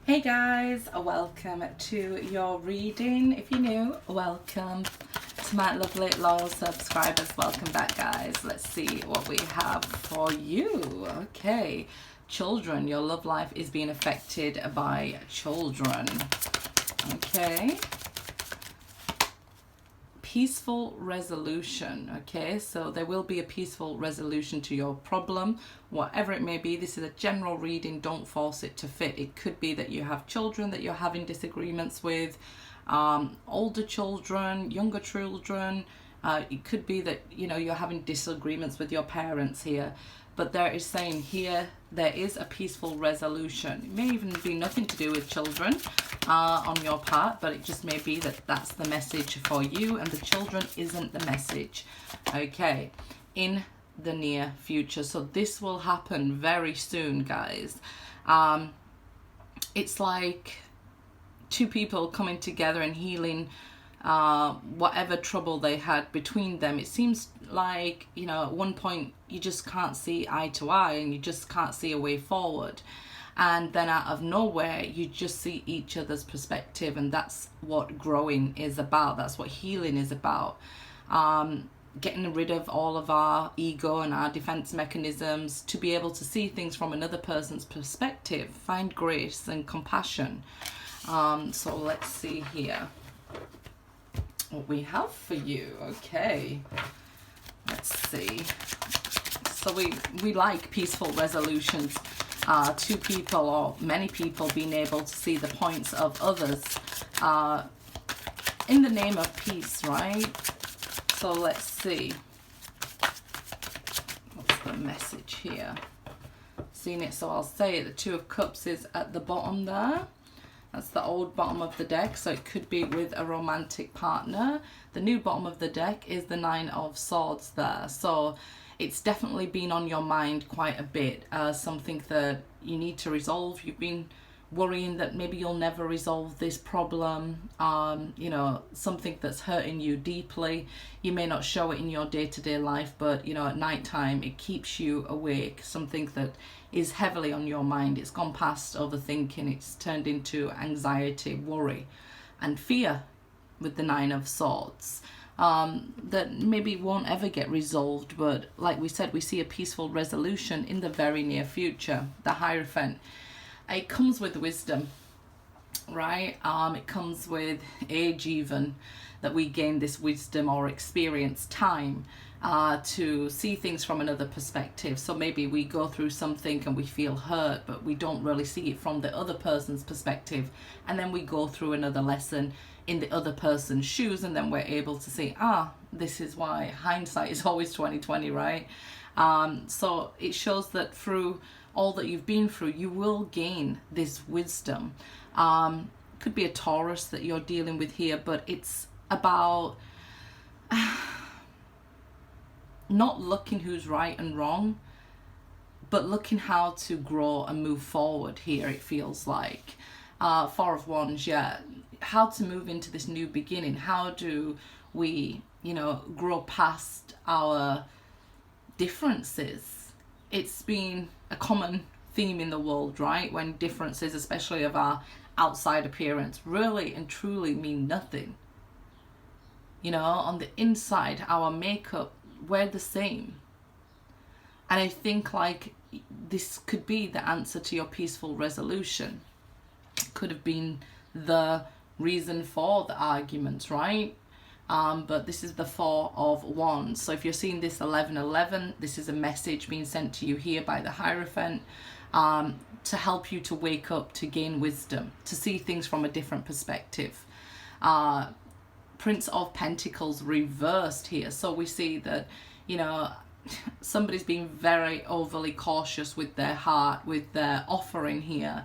Hey guys, welcome to your reading. If you're new, welcome. To my lovely loyal subscribers, welcome back guys. Let's see what we have for you. Okay, children, your love life is being affected by children. Okay. Peaceful resolution. Okay, so there will be a peaceful resolution to your problem, whatever it may be. This is a general reading, don't force it to fit. It could be that you have children that you're having disagreements with, older children, younger children. It could be that you're having disagreements with your parents here, but there is saying here there is a peaceful resolution. It may even be nothing to do with children on your part, but it just may be that that's the message for you, and the children isn't the message. Okay, in the near future. So this will happen very soon, guys. It's like two people coming together and healing whatever trouble they had between them. It seems like, at one point you just can't see eye to eye and you just can't see a way forward. And then out of nowhere, you just see each other's perspective, and that's what growing is about. That's what healing is about. Getting rid of all of our ego and our defense mechanisms to be able to see things from another person's perspective, find grace and compassion. So let's see here what we have for you. Okay, let's see. So we like peaceful resolutions. Two people or many people being able to see the points of others in the name of peace, right? So let's see. What's the message here? Seen it, so I'll say it. The Two of Cups is at the bottom there. That's the old bottom of the deck, so it could be with a romantic partner. The new bottom of the deck is the Nine of Swords there. So it's definitely been on your mind quite a bit. Something that you need to resolve. You've been worrying that maybe you'll never resolve this problem. Something that's hurting you deeply. You may not show it in your day-to-day life, but at night time it keeps you awake. Something that is heavily on your mind. It's gone past overthinking. It's turned into anxiety, worry, and fear with the Nine of Swords. That maybe won't ever get resolved, but like we said, we see a peaceful resolution in the very near future. The Hierophant, it comes with wisdom, right? It comes with age even, that we gain this wisdom or experience time to see things from another perspective. So maybe we go through something and we feel hurt, but we don't really see it from the other person's perspective, and then we go through another lesson in the other person's shoes, and then we're able to see, this is why hindsight is always 20/20, right? So it shows that through all that you've been through, you will gain this wisdom. Could be a Taurus that you're dealing with here, but it's about not looking who's right and wrong, but looking how to grow and move forward here, it feels like. Four of Wands, yeah. How to move into this new beginning. How do we, grow past our differences? It's been a common theme in the world, right? When differences, especially of our outside appearance, really and truly mean nothing. On the inside, our makeup, we're the same. And I think like this could be the answer to your peaceful resolution. It could have been the reason for the arguments, right? But this is the Four of Wands. So if you're seeing this 11:11, this is a message being sent to you here by the Hierophant to help you to wake up, to gain wisdom, to see things from a different perspective. Prince of Pentacles reversed here. So we see that, somebody's being very overly cautious with their heart, with their offering here.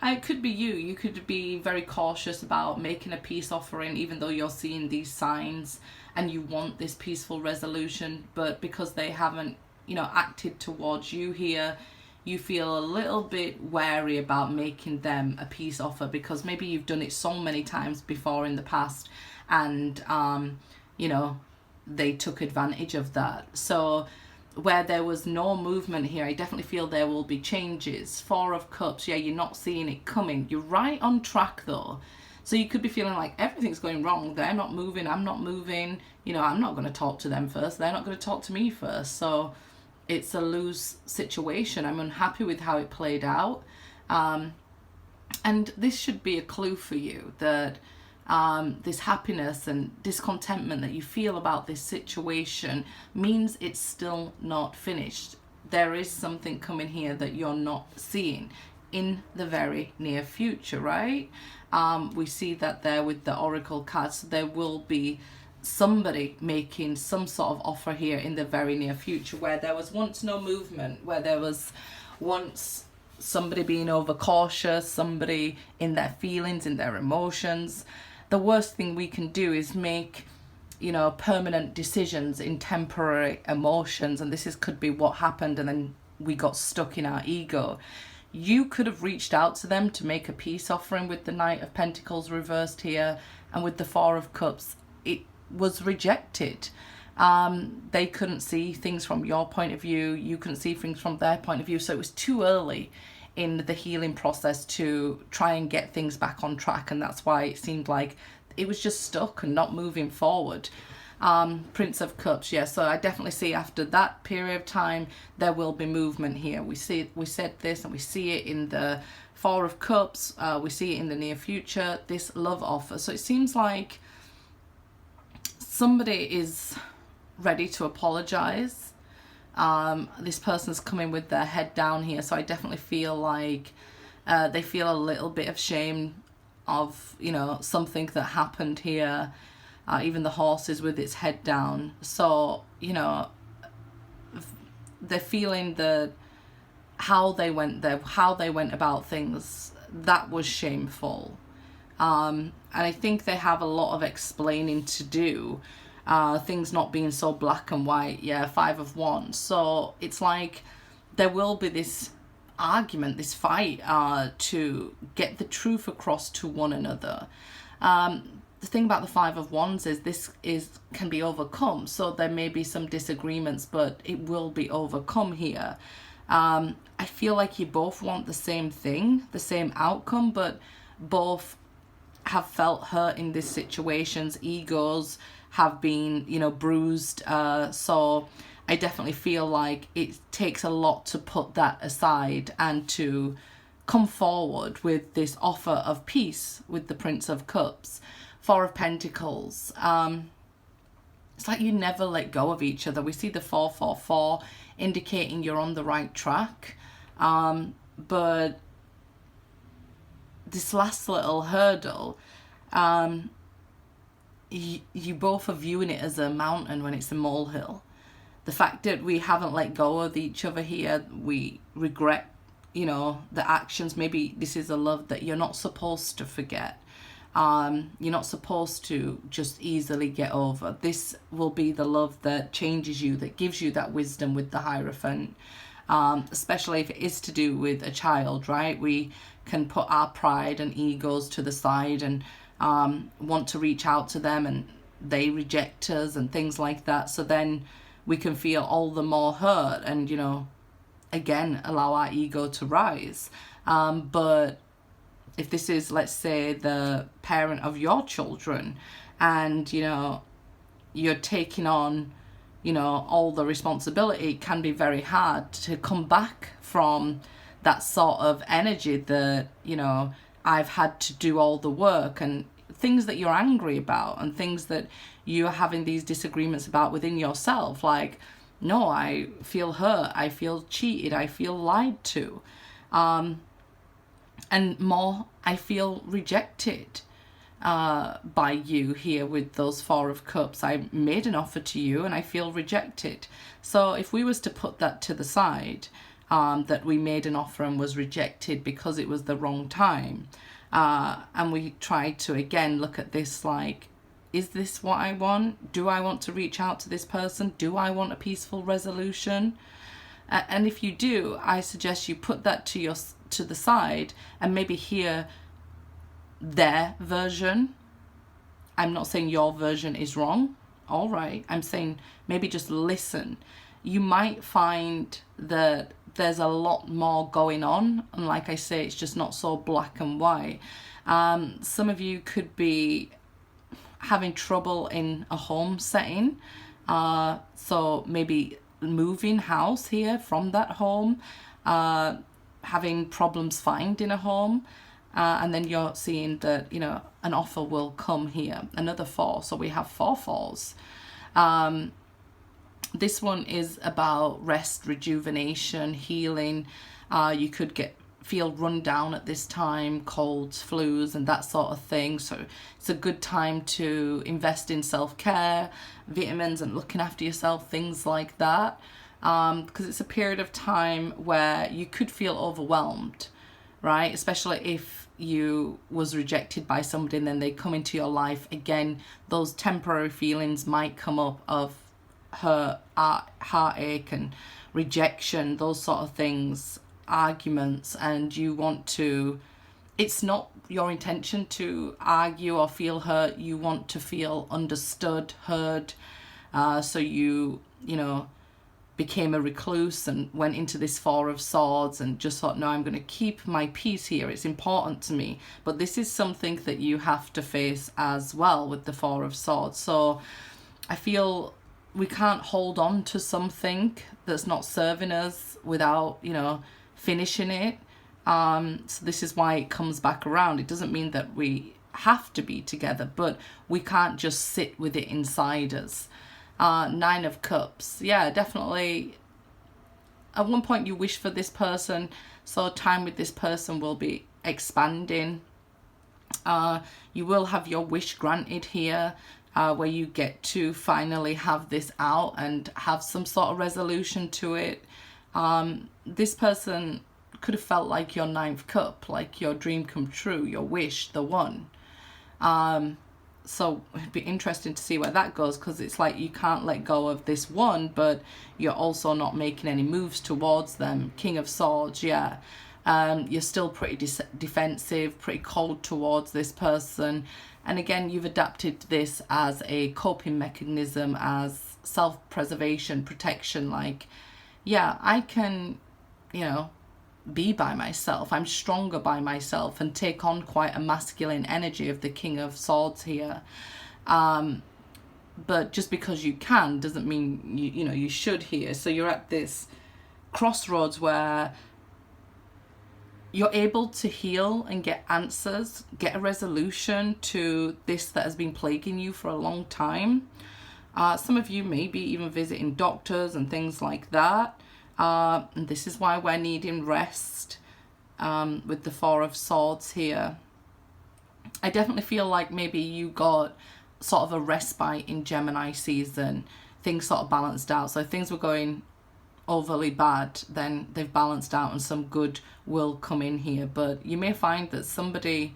It could be you. You could be very cautious about making a peace offering, even though you're seeing these signs and you want this peaceful resolution, but because they haven't, acted towards you here, you feel a little bit wary about making them a peace offer, because maybe you've done it so many times before in the past, and they took advantage of that. So where there was no movement here, I definitely feel there will be changes. Four of Cups, yeah, you're not seeing it coming. You're right on track though. So you could be feeling like everything's going wrong. They're not moving, I'm not moving. You know, I'm not going to talk to them first. They're not going to talk to me first. So it's a lose situation. I'm unhappy with how it played out. And this should be a clue for you that this happiness and discontentment that you feel about this situation means it's still not finished. There is something coming here that you're not seeing in the very near future, right? We see that there with the Oracle cards. So there will be somebody making some sort of offer here in the very near future, where there was once no movement, where there was once somebody being overcautious, somebody in their feelings, in their emotions. The worst thing we can do is make, you know, permanent decisions in temporary emotions, and could be what happened, and then we got stuck in our ego. You could have reached out to them to make a peace offering with the Knight of Pentacles reversed here, and with the Four of Cups, it was rejected. They couldn't see things from your point of view, you couldn't see things from their point of view, so it was too early in the healing process to try and get things back on track, and that's why it seemed like it was just stuck and not moving forward. Prince of Cups, yeah, so I definitely see after that period of time there will be movement here. We said this, and we see it in the Four of Cups, we see it in the near future, this love offer. So it seems like somebody is ready to apologize. This person's coming with their head down here, so I definitely feel like they feel a little bit of shame of, you know, something that happened here. Even the horse is with its head down, so, you know, they're feeling that how they went there, how they went about things, that was shameful. And I think they have a lot of explaining to do, things not being so black and white. Yeah, Five of Wands. So it's like there will be this argument, this fight, to get the truth across to one another. The thing about the Five of Wands is this can be overcome. So there may be some disagreements, but it will be overcome here. I feel like you both want the same thing, the same outcome, but both have felt hurt in these situations. Egos have been, you know, bruised. So I definitely feel like it takes a lot to put that aside and to come forward with this offer of peace with the Prince of Cups. Four of Pentacles. It's like you never let go of each other. We see the 444 indicating you're on the right track. But this last little hurdle, you both are viewing it as a mountain when it's a molehill. The fact that we haven't let go of each other here, we regret, you know, the actions. Maybe this is a love that you're not supposed to forget. You're not supposed to just easily get over. This will be the love that changes you, that gives you that wisdom with the Hierophant, especially if it is to do with a child, right? We can put our pride and egos to the side and want to reach out to them, and they reject us and things like that. So then we can feel all the more hurt and, you know, again, allow our ego to rise. But if this is, let's say, the parent of your children, and, you know, you're taking on, you know, all the responsibility, it can be very hard to come back from that sort of energy that, you know, I've had to do all the work, and things that you're angry about and things that you're having these disagreements about within yourself. Like, no, I feel hurt, I feel cheated, I feel lied to. And more, I feel rejected by you here with those Four of Cups. I made an offer to you and I feel rejected. So if we was to put that to the side, that we made an offer and was rejected because it was the wrong time, and we tried to again look at this like, is this what I want? Do I want to reach out to this person? Do I want a peaceful resolution? And if you do, I suggest you put that to the side and maybe hear their version. I'm not saying your version is wrong. All right. I'm saying maybe just listen. you might find that there's a lot more going on, and like I say, it's just not so black and white. Some of you could be having trouble in a home setting, so maybe moving house here from that home, having problems finding a home, and then you're seeing that, you know, an offer will come here, another 4, so we have 4 4s. This one is about rest, rejuvenation, healing. You could feel run down at this time, colds, flus, and that sort of thing. So it's a good time to invest in self-care, vitamins, and looking after yourself, things like that. Because it's a period of time where you could feel overwhelmed, right? Especially if you was rejected by somebody and then they come into your life again. Those temporary feelings might come up of heartache and rejection, those sort of things, arguments, and you want to, it's not your intention to argue or feel hurt. You want to feel understood, heard. So you know, became a recluse and went into this 4 of Swords and just thought, no, I'm going to keep my peace here. It's important to me. But this is something that you have to face as well with the 4 of Swords. So I feel we can't hold on to something that's not serving us without, you know, finishing it. So this is why it comes back around. It doesn't mean that we have to be together, but we can't just sit with it inside us. 9 of Cups. Yeah, definitely. At one point you wish for this person, so time with this person will be expanding. You will have your wish granted here, where you get to finally have this out and have some sort of resolution to it. This person could have felt like your 9th cup, like your dream come true, your wish, the one. So it'd be interesting to see where that goes, because it's like you can't let go of this one, but you're also not making any moves towards them. King of Swords, yeah. You're still pretty defensive, pretty cold towards this person. And again, you've adapted this as a coping mechanism, as self-preservation, protection. Like, yeah, I can, you know, be by myself. I'm stronger by myself, and take on quite a masculine energy of the King of Swords here. But just because you can doesn't mean you know you should here. So you're at this crossroads where you're able to heal and get answers, get a resolution to this that has been plaguing you for a long time. Some of you may be even visiting doctors and things like that. And this is why we're needing rest with the 4 of Swords here. I definitely feel like maybe you got sort of a respite in Gemini season. Things sort of balanced out. So if things were going overly bad, then they've balanced out and some good will come in here. But you may find that somebody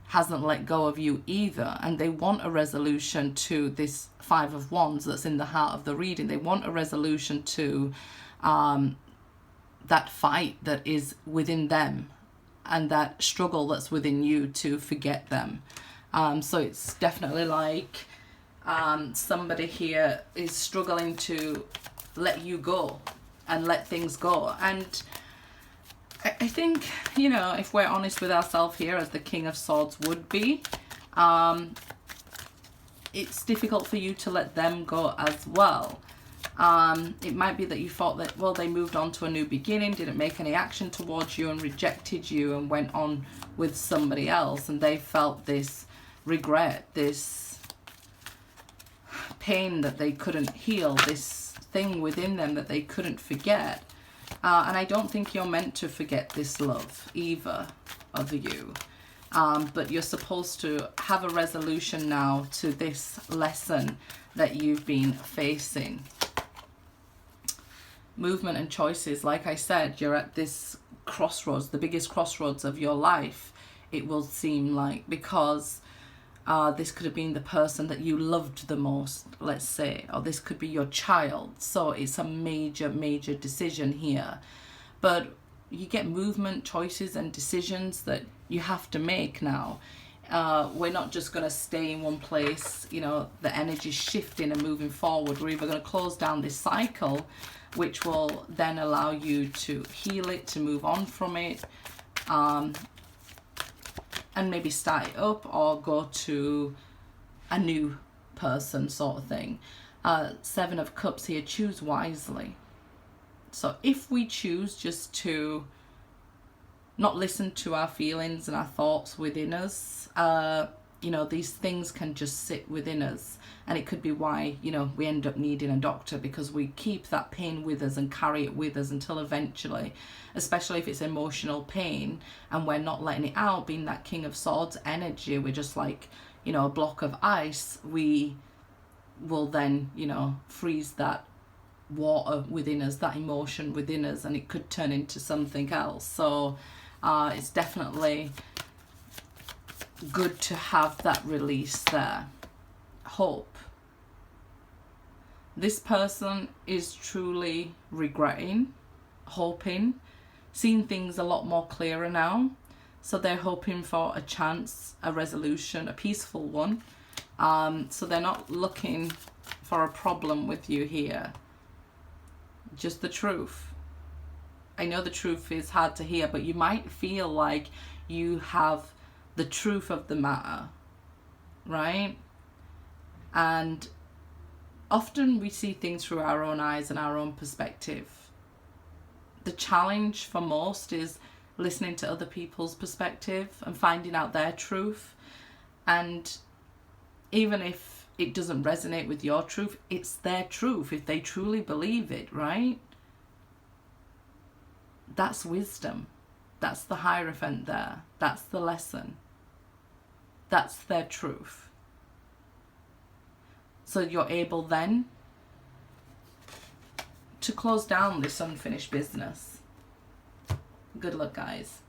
hasn't let go of you either, and they want a resolution to this 5 of Wands that's in the heart of the reading. They want a resolution to that fight that is within them and that struggle that's within you to forget them. So it's definitely like somebody here is struggling to let you go and let things go. And I think, you know, if we're honest with ourselves here, as the King of Swords would be, it's difficult for you to let them go as well. It might be that you thought that, well, they moved on to a new beginning, didn't make any action towards you and rejected you and went on with somebody else, and they felt this regret, this pain that they couldn't heal, this thing within them that they couldn't forget. And I don't think you're meant to forget this love, either of you. But you're supposed to have a resolution now to this lesson that you've been facing. Movement and choices. Like I said, you're at this crossroads, the biggest crossroads of your life, it will seem like, because this could have been the person that you loved the most, let's say, or this could be your child. So it's a major, major decision here. But you get movement, choices, and decisions that you have to make now. We're not just going to stay in one place. You know, the energy's shifting and moving forward. We're either going to close down this cycle which will then allow you to heal it, to move on from it, and maybe start it up or go to a new person sort of thing. Seven of Cups here, choose wisely. So if we choose just to not listen to our feelings and our thoughts within us, you know, these things can just sit within us, and it could be why, you know, we end up needing a doctor, because we keep that pain with us and carry it with us until eventually, especially if it's emotional pain and we're not letting it out, being that King of Swords energy, we're just like, you know, a block of ice. We will then, you know, freeze that water within us, that emotion within us, and it could turn into something else. So it's definitely good to have that release there. Hope. This person is truly regretting, hoping, seeing things a lot more clearer now. So they're hoping for a chance, a resolution, a peaceful one. So they're not looking for a problem with you here. Just the truth. I know the truth is hard to hear, but you might feel like you have the truth of the matter, right? And often we see things through our own eyes and our own perspective. The challenge for most is listening to other people's perspective and finding out their truth. And even if it doesn't resonate with your truth, it's their truth if they truly believe it, right? That's wisdom. That's the Hierophant there. That's the lesson. That's their truth. So you're able then to close down this unfinished business. Good luck, guys.